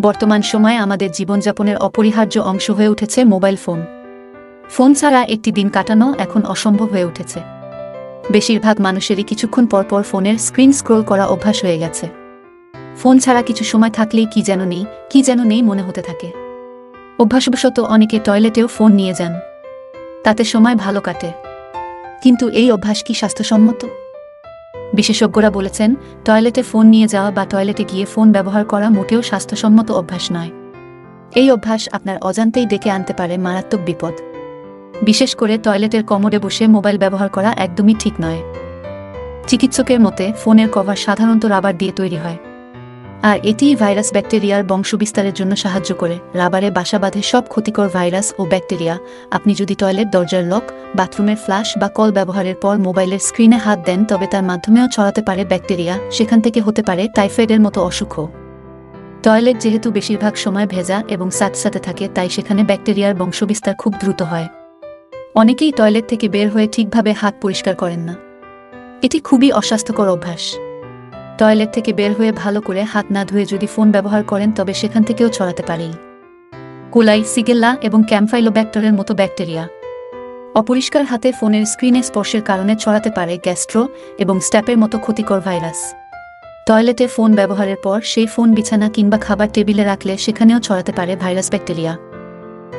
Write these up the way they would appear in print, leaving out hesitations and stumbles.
বর্তমান সময়ে আমাদের জীবনযাপনের অপরিহার্য অংশ হয়ে উঠেছে মোবাইল ফোন। ফোন ছাড়া একটি দিন কাটানো এখন অসম্ভব হয়ে উঠেছে। বেশিরভাগ মানুষেরই কিছুক্ষণ পরপর ফোনের স্ক্রিন স্ক্রোল করা অভ্যাস হয়ে গেছে। ফোন ছাড়া কিছু সময় থাকলেই কি যেন নেই মনে হতে থাকে। অভ্যাসবশত অনেকে টয়লেটেও ফোন নিয়ে যান, তাতে সময় ভালো কাটে। কিন্তু এই অভ্যাস কি স্বাস্থ্যসম্মত? বিশেষজ্ঞরা বলেছেন, টয়লেটে ফোন নিয়ে যাওয়া বা টয়লেটে গিয়ে ফোন ব্যবহার করা মোটেও স্বাস্থ্যসম্মত অভ্যাস নয়। এই অভ্যাস আপনার অজান্তেই ডেকে আনতে পারে মারাত্মক বিপদ। বিশেষ করে টয়লেটের কমোডে বসে মোবাইল ব্যবহার করা একদমই ঠিক নয়। চিকিৎসকের মতে ফোনের কভার সাধারণত রাবার দিয়ে তৈরি হয়, আর এটিই ভাইরাস ব্যাকটেরিয়ার বংশবিস্তারের জন্য সাহায্য করে। রাবারে বাসা বাঁধে সব ক্ষতিকর ভাইরাস ও ব্যাকটেরিয়া। আপনি যদি টয়লেট দরজার লক, বাথরুমের ফ্লাশ বা কল ব্যবহারের পর মোবাইলের স্ক্রিনে হাত দেন, তবে তার মাধ্যমেও ছড়াতে পারে ব্যাকটেরিয়া। সেখান থেকে হতে পারে টাইফয়েডের মতো অসুখও। টয়লেট যেহেতু বেশিরভাগ সময় ভেজা এবং স্যাঁতস্যাঁতে থাকে, তাই সেখানে ব্যাকটেরিয়ার বংশবিস্তার খুব দ্রুত হয়। অনেকেই টয়লেট থেকে বের হয়ে ঠিকভাবে হাত পরিষ্কার করেন না। এটি খুবই অস্বাস্থ্যকর অভ্যাস। টয়লেট থেকে বের হয়ে ভালো করে হাত না ধুয়ে যদি ফোন ব্যবহার করেন, তবে সেখান থেকেও ছড়াতে পারে কোলাই, সিগেল্লা এবং ক্যাম্পাইলোব্যাক্টরের মতো ব্যাকটেরিয়া। অপরিষ্কার হাতে ফোনের স্ক্রিনে স্পর্শের কারণে ছড়াতে পারে গ্যাস্ট্রো এবং স্ট্যাপের মতো ক্ষতিকর ভাইরাস। টয়লেটে ফোন ব্যবহারের পর সেই ফোন বিছানা কিংবা খাবার টেবিলে রাখলে সেখানেও ছড়াতে পারে ভাইরাস ব্যাকটেরিয়া।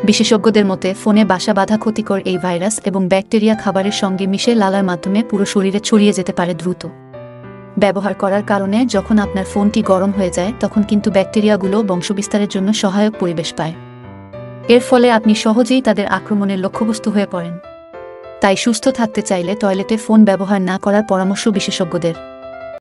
বিশেষজ্ঞদের মতে ফোনে বাসা বাঁধা ক্ষতিকর এই ভাইরাস এবং ব্যাকটেরিয়া খাবারের সঙ্গে মিশে লালার মাধ্যমে পুরো শরীরে ছড়িয়ে যেতে পারে দ্রুত। ব্যবহার করার কারণে যখন আপনার ফোনটি গরম হয়ে যায়, তখন কিন্তু ব্যাকটেরিয়াগুলো বংশবিস্তারের জন্য সহায়ক পরিবেশ পায়। এর ফলে আপনি সহজেই তাদের আক্রমণের লক্ষ্যবস্তু হয়ে পড়েন। তাই সুস্থ থাকতে চাইলে টয়লেটে ফোন ব্যবহার না করার পরামর্শ বিশেষজ্ঞদের।